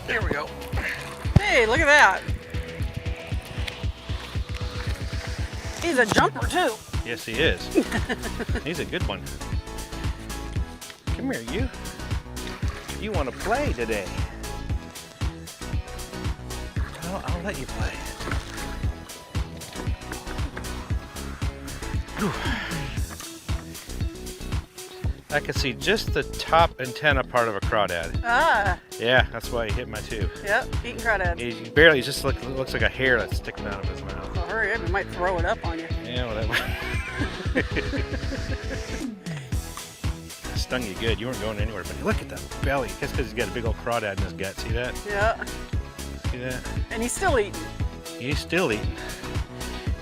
There we go. Hey, look at that. He's a jumper too. Yes, he is. He's a good one. Come here, you. You want to play today? I'll let you play. Whew. I can see just the top antenna part of a crawdad. Ah, Yeah, that's why he hit my tube. yep, eating crawdad. He barely just looks like a hair that's sticking out of his mouth. So hurry up, he might throw it up on you. Yeah, well, that stung you good. You weren't going anywhere, but look at that belly. That's because he's got a big old crawdad in his gut. See that? Yeah, See that? and he's still eating. He's still eating.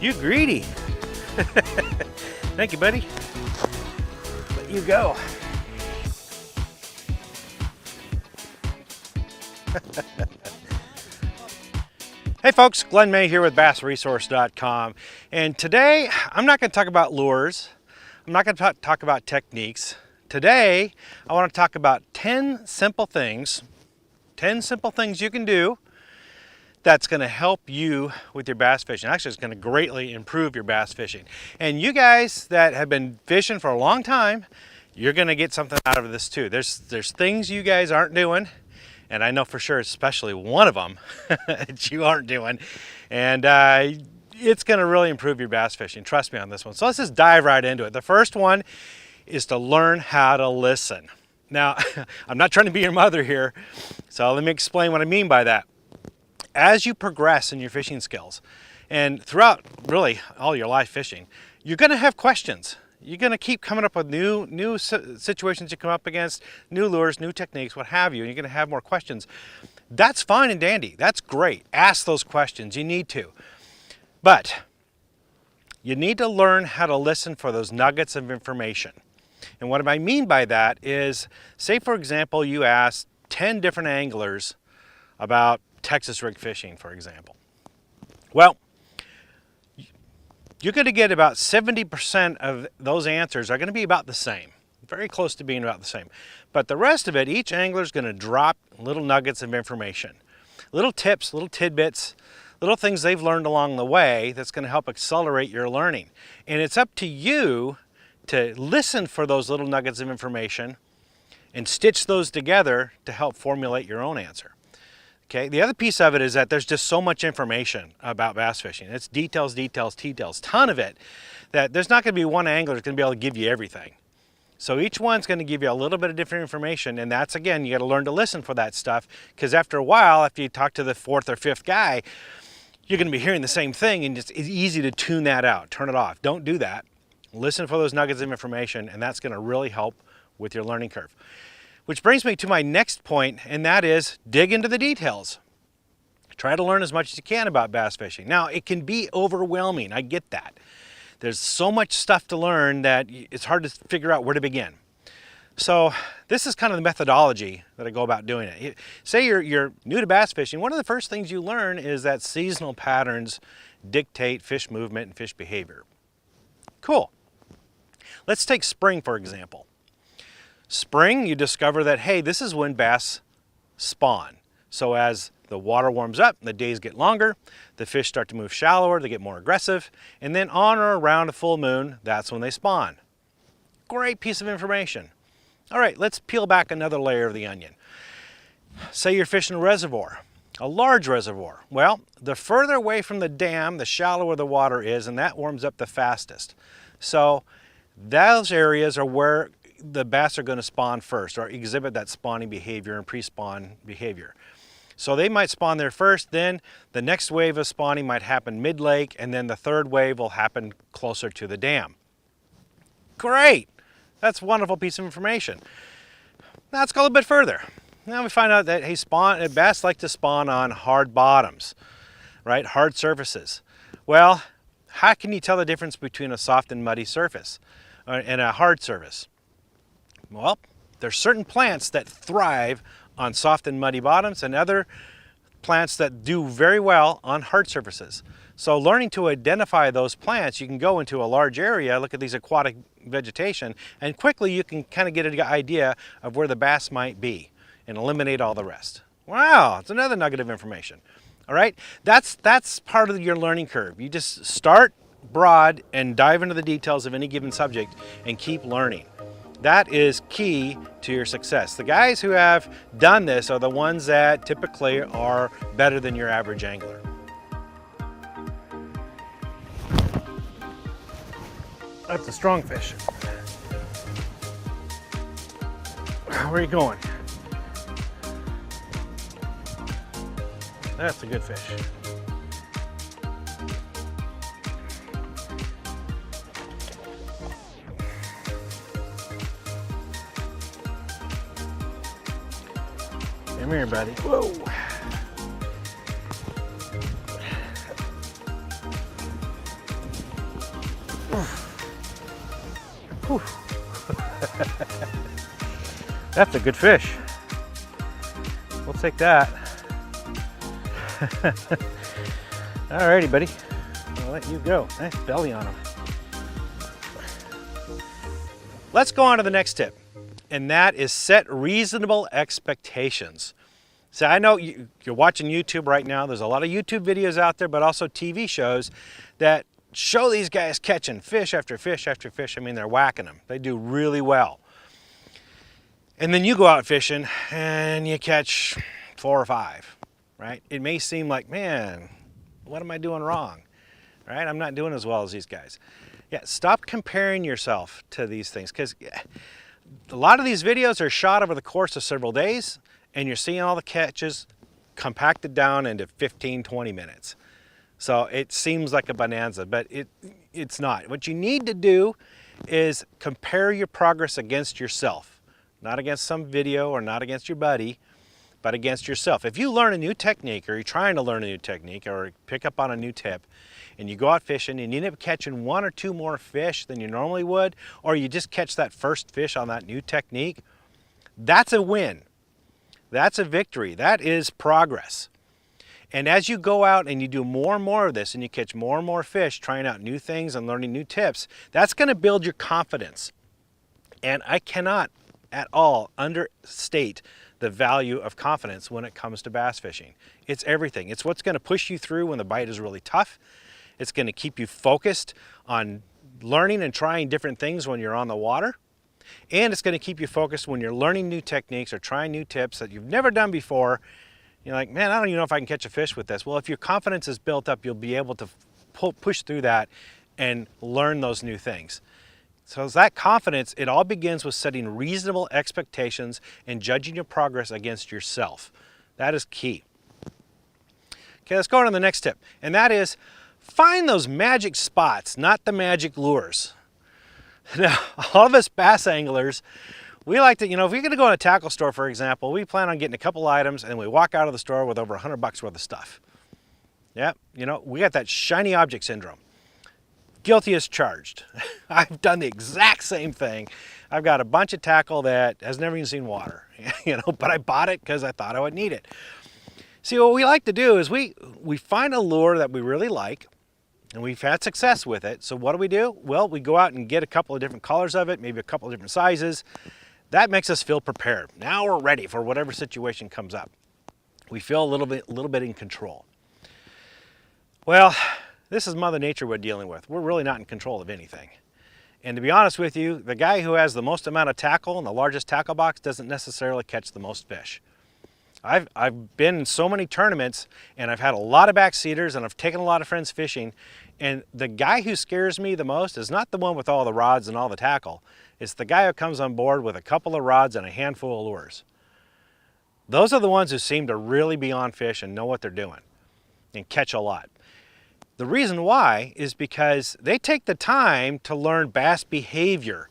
You greedy. Thank you, buddy. Let you go. Hey folks, Glenn May here with BassResource.com, and today I'm not going to talk about lures. I'm not going to talk about techniques. Today I want to talk about 10 simple things you can do that's going to help you with your bass fishing. Actually, it's going to greatly improve your bass fishing. And you guys that have been fishing for a long time, you're going to get something out of this too. There's things you guys aren't doing, and I know for sure, especially one of them that you aren't doing, and it's going to really improve your bass fishing. Trust me on this one. So let's just dive right into it. The first one is to learn how to listen. Now, I'm not trying to be your mother here, so let me explain what I mean by that. As you progress in your fishing skills, and throughout really all your life fishing, you're going to have questions. You're going to keep coming up with new situations you come up against, new lures, new techniques, what have you, and you're going to have more questions. That's fine and dandy. That's great. Ask those questions. You need to. But you need to learn how to listen for those nuggets of information. And what I mean by that is, say for example, you ask 10 different anglers about Texas rig fishing, for example. Well, you're going to get about 70% of those answers are going to be about the same, very close to being about the same. But the rest of it, each angler is going to drop little nuggets of information, little tips, little tidbits, little things they've learned along the way that's going to help accelerate your learning. And it's up to you to listen for those little nuggets of information and stitch those together to help formulate your own answer. Okay, the other piece of it is that there's just so much information about bass fishing. It's details, ton of it, that there's not going to be one angler that's going to be able to give you everything. So each one's going to give you a little bit of different information, and that's, again, you got to learn to listen for that stuff, because after a while, after you talk to the fourth or fifth guy, you're going to be hearing the same thing, and it's easy to tune that out, turn it off. Don't do that. Listen for those nuggets of information, and that's going to really help with your learning curve. Which brings me to my next point, and that is dig into the details. Try to learn as much as you can about bass fishing. Now, it can be overwhelming, I get that. There's so much stuff to learn that it's hard to figure out where to begin. So this is kind of the methodology that I go about doing it. Say you're new to bass fishing, one of the first things you learn is that seasonal patterns dictate fish movement and fish behavior. Cool. Let's take spring, for example. Spring, you discover that, hey, this is when bass spawn. So as the water warms up, the days get longer, the fish start to move shallower, they get more aggressive, and then on or around a full moon, that's when they spawn. Great piece of information. All right, let's peel back another layer of the onion. Say you're fishing a reservoir, a large reservoir. Well, the further away from the dam, the shallower the water is, and that warms up the fastest. So those areas are where the bass are going to spawn first, or exhibit that spawning behavior and pre-spawn behavior. So they might spawn there first, then the next wave of spawning might happen mid-lake, and then the third wave will happen closer to the dam. Great! That's a wonderful piece of information. Now let's go a little bit further. Now we find out that, hey, bass like to spawn on hard bottoms, right? Hard surfaces. Well, how can you tell the difference between a soft and muddy surface and a hard surface? Well, there's certain plants that thrive on soft and muddy bottoms, and other plants that do very well on hard surfaces. So learning to identify those plants, you can go into a large area, look at these aquatic vegetation, and quickly you can kind of get an idea of where the bass might be and eliminate all the rest. Wow, it's another nugget of information. All right, that's part of your learning curve. You just start broad and dive into the details of any given subject and keep learning. That is key to your success. The guys who have done this are the ones that typically are better than your average angler. That's a strong fish. Where are you going? That's a good fish. Come here, buddy. Whoa. Whew. That's a good fish. We'll take that. Alrighty, buddy. I'll let you go. Nice belly on him. Let's go on to the next tip, and that is set reasonable expectations. So I know you're watching YouTube right now. There's a lot of YouTube videos out there, but also TV shows that show these guys catching fish after fish after fish. I mean, they're whacking them. They do really well. And then you go out fishing and you catch 4 or 5, right? It may seem like, man, what am I doing wrong? Right? I'm not doing as well as these guys. Yeah, stop comparing yourself to these things, because a lot of these videos are shot over the course of several days, and you're seeing all the catches compacted down into 15, 20 minutes. So it seems like a bonanza, but it's not. What you need to do is compare your progress against yourself. Not against some video or not against your buddy, but against yourself. If you learn a new technique, or you're trying to learn a new technique, or pick up on a new tip, and you go out fishing and you end up catching 1 or 2 more fish than you normally would, or you just catch that first fish on that new technique, that's a win. That's a victory. That is progress. And as you go out and you do more and more of this, and you catch more and more fish, trying out new things and learning new tips, that's going to build your confidence. And I cannot at all understate the value of confidence when it comes to bass fishing. It's everything. It's what's going to push you through when the bite is really tough. It's going to keep you focused on learning and trying different things when you're on the water. And it's going to keep you focused when you're learning new techniques or trying new tips that you've never done before. You're like, man, I don't even know if I can catch a fish with this. Well, if your confidence is built up, you'll be able to push through that and learn those new things. So as that confidence, it all begins with setting reasonable expectations and judging your progress against yourself. That is key. Okay, let's go on to the next tip, and that is find those magic spots, not the magic lures. Now, all of us bass anglers, we like to, if we're going to go in a tackle store, for example, we plan on getting a couple items and we walk out of the store with over $100 worth of stuff. Yeah, we got that shiny object syndrome. Guilty as charged. I've done the exact same thing. I've got a bunch of tackle that has never even seen water, but I bought it because I thought I would need it. See, what we like to do is we find a lure that we really like, and we've had success with it. So what do? Well, we go out and get a couple of different colors of it, maybe a couple of different sizes. That makes us feel prepared. Now we're ready for whatever situation comes up. We feel a little bit in control. Well, this is Mother Nature we're dealing with. We're really not in control of anything. And to be honest with you, the guy who has the most amount of tackle and the largest tackle box doesn't necessarily catch the most fish. I've been in so many tournaments, and I've had a lot of backseaters, and I've taken a lot of friends fishing, and the guy who scares me the most is not the one with all the rods and all the tackle. It's the guy who comes on board with a couple of rods and a handful of lures. Those are the ones who seem to really be on fish and know what they're doing and catch a lot. The reason why is because they take the time to learn bass behavior.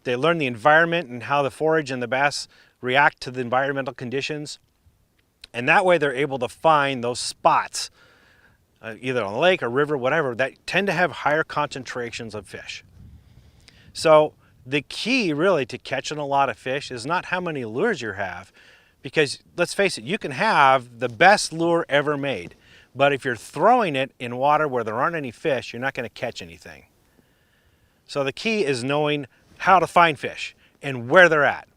They learn the environment and how the forage and the bass react to the environmental conditions. And that way they're able to find those spots, either on the lake or river, whatever, that tend to have higher concentrations of fish. So the key really to catching a lot of fish is not how many lures you have, because let's face it, you can have the best lure ever made. But if you're throwing it in water where there aren't any fish, you're not going to catch anything. So the key is knowing how to find fish and where they're at.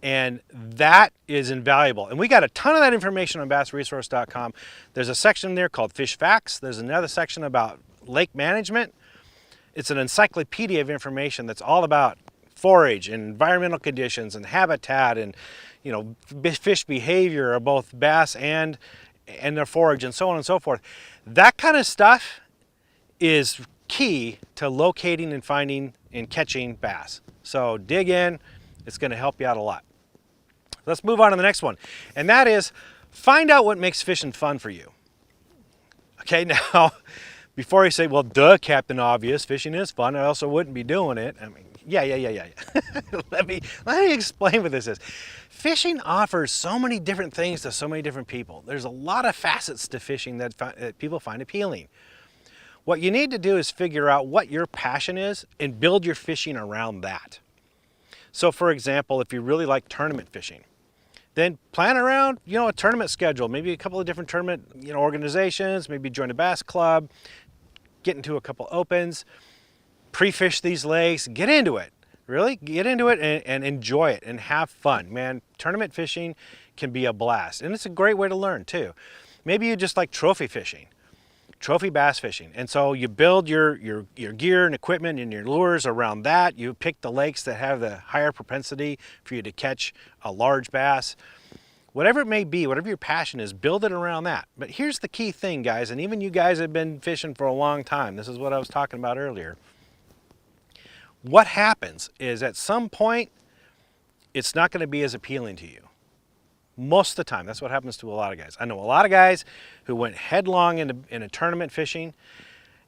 And that is invaluable. And we got a ton of that information on bassresource.com. There's a section there called Fish Facts. There's another section about lake management. It's an encyclopedia of information that's all about forage and environmental conditions and habitat and, you know, fish behavior of both bass and their forage and so on and so forth. That kind of stuff is key to locating and finding and catching bass. So dig in, it's going to help you out a lot. Let's move on to the next one, and that is find out what makes fishing fun for you. Okay, now, before you say, well, duh, Captain Obvious, fishing is fun, I also wouldn't be doing it. I mean, yeah. let me explain what this is. Fishing offers so many different things to so many different people. There's a lot of facets to fishing that people find appealing. What you need to do is figure out what your passion is and build your fishing around that. So for example, if you really like tournament fishing, then plan around, you know, a tournament schedule, maybe a couple of different tournament, you know, organizations, maybe join a bass club, get into a couple opens, pre-fish these lakes, get into it. Really get into it and enjoy it and have fun. Man, tournament fishing can be a blast, and it's a great way to learn too. Maybe you just like trophy fishing, trophy bass fishing, and so you build your gear and equipment and your lures around that. You pick the lakes that have the higher propensity for you to catch a large bass. Whatever it may be, whatever your passion is, build it around that. But here's the key thing, guys, and even you guys have been fishing for a long time. This is what I was talking about earlier. What happens is at some point, it's not going to be as appealing to you. Most of the time, that's what happens to a lot of guys. I know a lot of guys who went headlong into tournament fishing,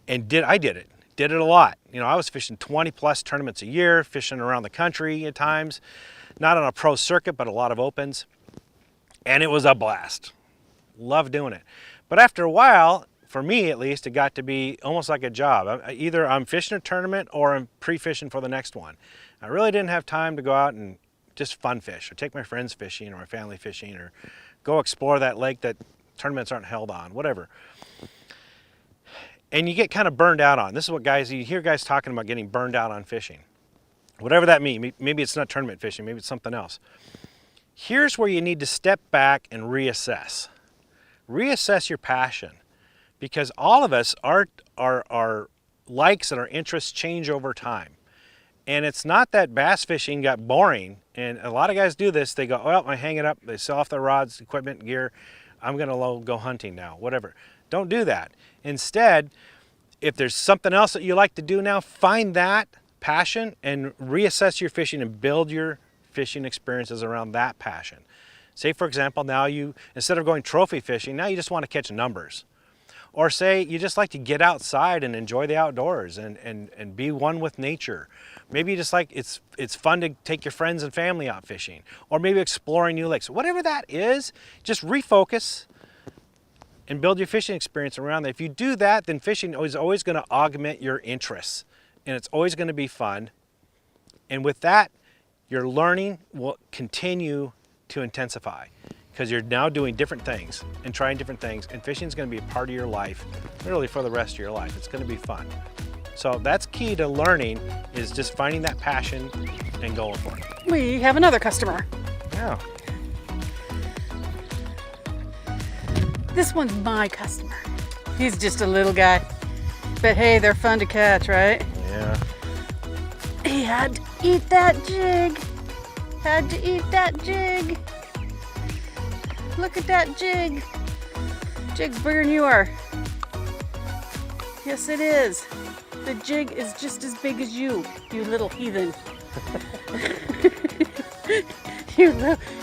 and I did it a lot. You know, I was fishing 20 plus tournaments a year, fishing around the country at times, not on a pro circuit, but a lot of opens, and it was a blast. Loved doing it. But after a while, for me at least, it got to be almost like a job. Either I'm fishing a tournament or I'm pre-fishing for the next one. I really didn't have time to go out and just fun fish or take my friends fishing or my family fishing or go explore that lake that tournaments aren't held on, whatever. And you get kind of burned out on. This is what you hear guys talking about getting burned out on fishing. Whatever that means, maybe it's not tournament fishing, maybe it's something else. Here's where you need to step back and reassess. Reassess your passion, because all of us, our likes and our interests change over time. And it's not that bass fishing got boring, and a lot of guys do this. They go, well, I hang it up, they sell off their rods, equipment, gear, I'm gonna go hunting now, whatever. Don't do that. Instead, if there's something else that you like to do now, find that passion and reassess your fishing and build your fishing experiences around that passion. Say, for example, now instead of going trophy fishing, now you just want to catch numbers. Or say you just like to get outside and enjoy the outdoors and be one with nature. Maybe you just like, it's fun to take your friends and family out fishing, or maybe exploring new lakes. Whatever that is, just refocus and build your fishing experience around that. If you do that, then fishing is always going to augment your interests, and it's always going to be fun. And with that, your learning will continue to intensify, because you're now doing different things and trying different things, and fishing is going to be a part of your life, literally for the rest of your life. It's going to be fun. So that's key to learning, is just finding that passion and going for it. We have another customer. Yeah. This one's my customer. He's just a little guy. But hey, they're fun to catch, right? Yeah. He had to eat that jig. Had to eat that jig. Look at that jig. Jig's bigger than you are. Yes, it is. The jig is just as big as you little heathen.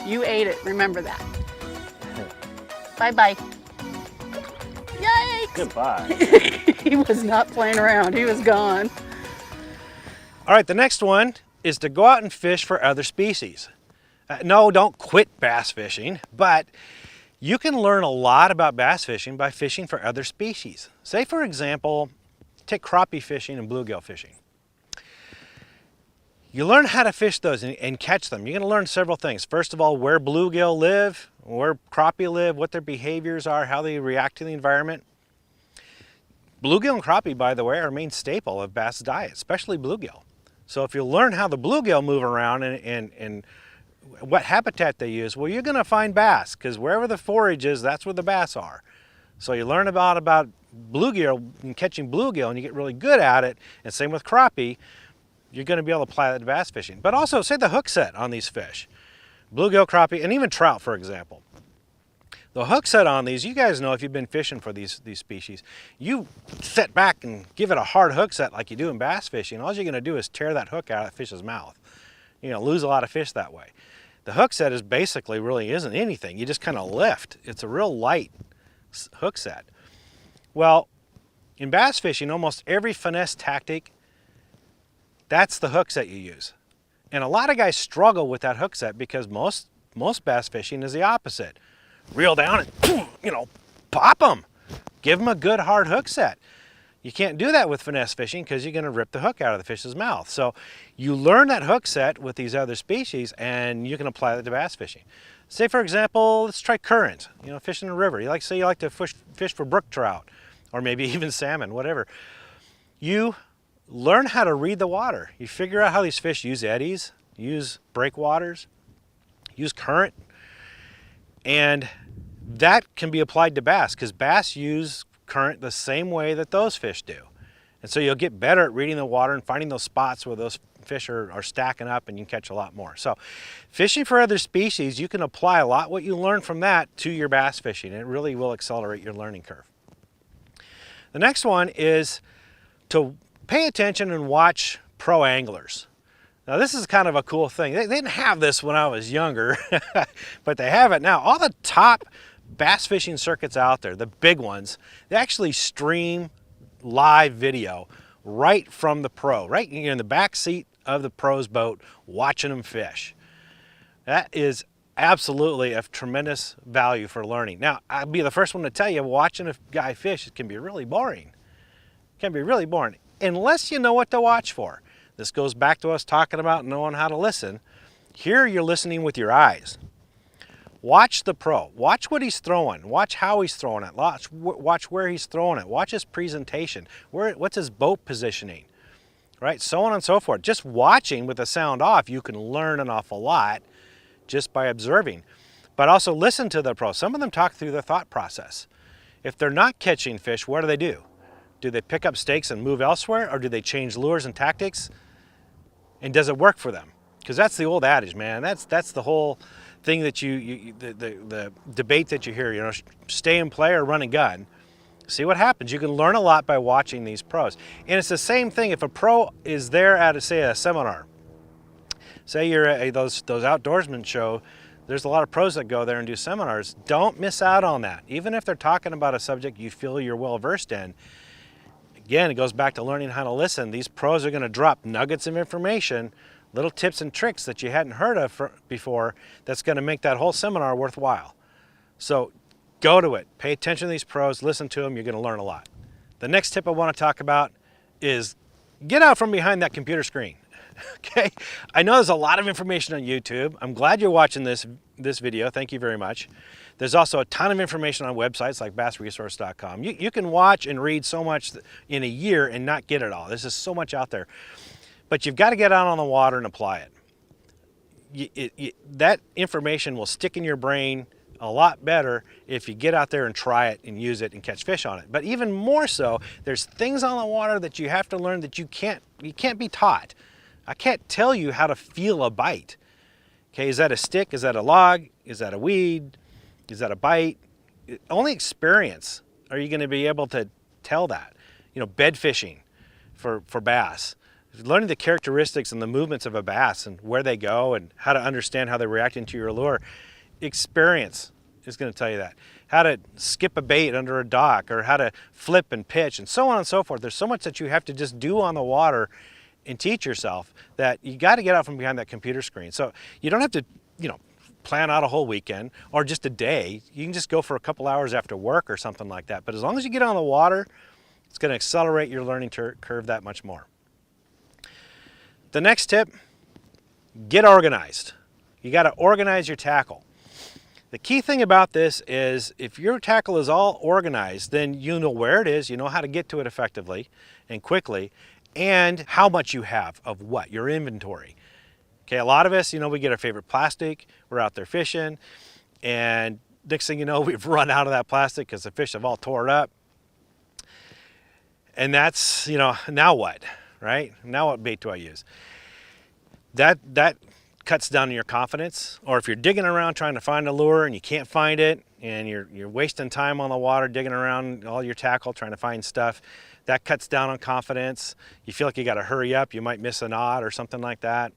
You ate it. Remember that. Bye-bye. Yikes! Goodbye. He was not playing around. He was gone. All right, the next one is to go out and fish for other species. No, don't quit bass fishing, but you can learn a lot about bass fishing by fishing for other species. Say, for example, take crappie fishing and bluegill fishing. You learn how to fish those and catch them. You're going to learn several things. First of all, where bluegill live, where crappie live, what their behaviors are, how they react to the environment. Bluegill and crappie, by the way, are a main staple of bass diet, especially bluegill. So if you learn how the bluegill move around and What habitat they use? Well, you're going to find bass, because wherever the forage is, that's where the bass are. So you learn about bluegill and catching bluegill, and you get really good at it, and same with crappie, you're going to be able to apply that to bass fishing. But also, say the hook set on these fish, bluegill, crappie, and even trout, for example. The hook set on these, you guys know if you've been fishing for these species, you set back and give it a hard hook set like you do in bass fishing. All you're going to do is tear that hook out of the fish's mouth. You're going to lose a lot of fish that way. The hook set is basically really isn't anything. You just kind of lift. It's a real light hook set. Well, in bass fishing, almost every finesse tactic, that's the hook set you use. And a lot of guys struggle with that hook set because most bass fishing is the opposite. Reel down and, you know, pop them. Give them a good hard hook set. You can't do that with finesse fishing because you're going to rip the hook out of the fish's mouth. So you learn that hook set with these other species, and you can apply that to bass fishing. Say, for example, let's try current. You know, fishing in a river. Say you like to fish for brook trout, or maybe even salmon, whatever. You learn how to read the water. You figure out how these fish use eddies, use breakwaters, use current, and that can be applied to bass, because bass use current the same way that those fish do. And so you'll get better at reading the water and finding those spots where those fish are stacking up, and you can catch a lot more. So fishing for other species, you can apply a lot what you learn from that to your bass fishing. It really will accelerate your learning curve. The next one is to pay attention and watch pro anglers. Now this is kind of a cool thing. They didn't have this when I was younger, but they have it now. All the top bass fishing circuits out there, the big ones, they actually stream live video right from the pro, right? You're in the back seat of the pro's boat watching them fish. That is absolutely of tremendous value for learning. Now, I'll be the first one to tell you, watching a guy fish can be really boring. It can be really boring, unless you know what to watch for. This goes back to us talking about knowing how to listen. Here you're listening with your eyes. Watch the pro. Watch what he's throwing. Watch how he's throwing it. Watch where he's throwing it. Watch his presentation. What's his boat positioning? Right? So on and so forth. Just watching with the sound off, you can learn an awful lot just by observing. But also listen to the pro. Some of them talk through their thought process. If they're not catching fish, what do? Do they pick up stakes and move elsewhere, or do they change lures and tactics? And does it work for them? Because that's the old adage, man. That's the whole thing that the debate that you hear, you know, stay and play or run and gun. See what happens. You can learn a lot by watching these pros. And it's the same thing if a pro is there at, say, a seminar. Say you're at those outdoorsman show, there's a lot of pros that go there and do seminars. Don't miss out on that. Even if they're talking about a subject you feel you're well versed in, again, it goes back to learning how to listen. These pros are going to drop nuggets of information, little tips and tricks that you hadn't heard of before, that's going to make that whole seminar worthwhile. So go to it. Pay attention to these pros. Listen to them. You're going to learn a lot. The next tip I want to talk about is get out from behind that computer screen. Okay? I know there's a lot of information on YouTube. I'm glad you're watching this video. Thank you very much. There's also a ton of information on websites like bassresource.com. You can watch and read so much in a year and not get it all. There's just so much out there. But you've got to get out on the water and apply it. That information will stick in your brain a lot better if you get out there and try it and use it and catch fish on it. But even more so, there's things on the water that you have to learn that you can't be taught. I can't tell you how to feel a bite. Okay, is that a stick? Is that a log? Is that a weed? Is that a bite? Only experience are you going to be able to tell that. You know, bed fishing for bass. Learning the characteristics and the movements of a bass and where they go and how to understand how they're reacting to your lure. Experience is going to tell you that. How to skip a bait under a dock, or how to flip and pitch, and so on and so forth. There's so much that you have to just do on the water and teach yourself that you got to get out from behind that computer screen. So you don't have to, you know, plan out a whole weekend or just a day. You can just go for a couple hours after work or something like that. But as long as you get on the water, it's going to accelerate your learning curve that much more. The next tip, get organized. You got to organize your tackle. The key thing about this is if your tackle is all organized, then you know where it is, you know how to get to it effectively and quickly, and how much you have of what, your inventory. Okay, a lot of us, we get our favorite plastic, we're out there fishing, and next thing you know, we've run out of that plastic because the fish have all tore it up. And that's, now what, right? Now what bait do I use? That cuts down on your confidence. Or if you're digging around trying to find a lure and you can't find it, and you're wasting time on the water digging around all your tackle trying to find stuff, that cuts down on confidence. You feel like you got to hurry up, you might miss a knot or something like that.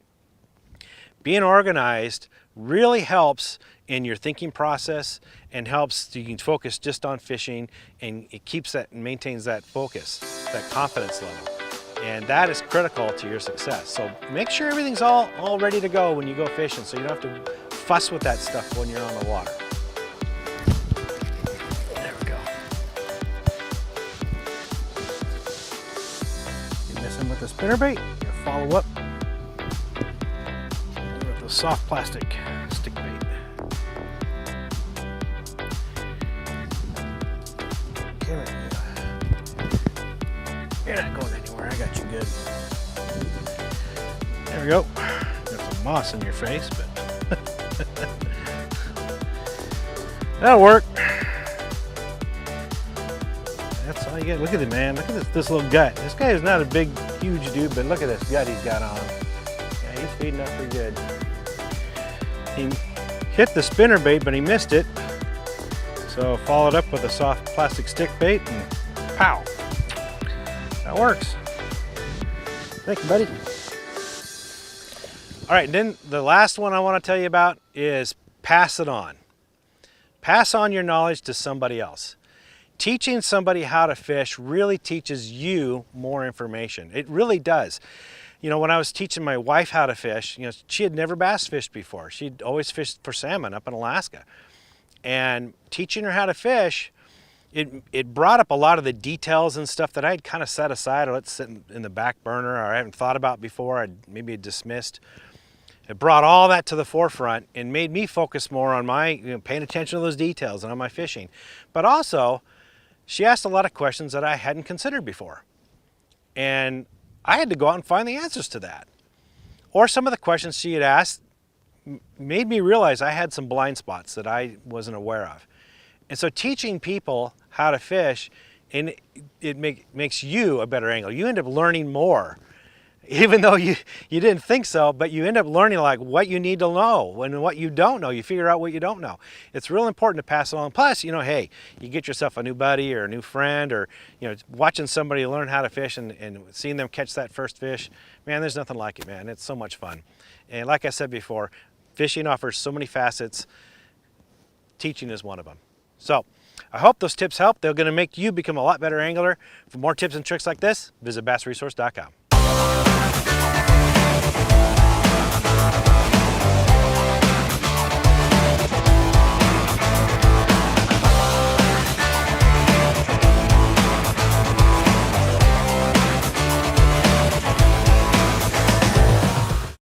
Being organized really helps in your thinking process and helps so you can focus just on fishing, and it keeps that and maintains that focus, that confidence level. And that is critical to your success. So make sure everything's all ready to go when you go fishing, so you don't have to fuss with that stuff when you're on the water. There we go. You're messing with the spinnerbait, you follow up with the soft plastic stick bait. Come here. You're not going anywhere, I got you good. There we go. There's some moss in your face, but that'll work. That's all you get. Look at it, man. Look at this little gut. This guy is not a big, huge dude, but look at this gut he's got on him. Yeah, he's feeding up pretty good. He hit the spinnerbait, but he missed it. So followed up with a soft plastic stick bait, and pow. That works. Thank you, buddy. All right, and then the last one I want to tell you about is pass it on. Pass on your knowledge to somebody else. Teaching somebody how to fish really teaches you more information. It really does. When I was teaching my wife how to fish, she had never bass fished before. She'd always fished for salmon up in Alaska. And teaching her how to fish, it brought up a lot of the details and stuff that I had kind of set aside or let sit in the back burner, or I haven't thought about before, I'd maybe dismissed. It brought all that to the forefront and made me focus more on my, paying attention to those details and on my fishing. But also, she asked a lot of questions that I hadn't considered before. And I had to go out and find the answers to that. Or some of the questions she had asked made me realize I had some blind spots that I wasn't aware of. And so teaching people how to fish, and it makes you a better angler. You end up learning more, even though you didn't think so, but you end up learning like what you need to know and what you don't know. You figure out what you don't know. It's real important to pass it on. Plus, hey, you get yourself a new buddy or a new friend, or watching somebody learn how to fish and seeing them catch that first fish. Man, there's nothing like it, man. It's so much fun. And like I said before, fishing offers so many facets. Teaching is one of them. So I hope those tips help. They're going to make you become a lot better angler. For more tips and tricks like this, visit bassresource.com.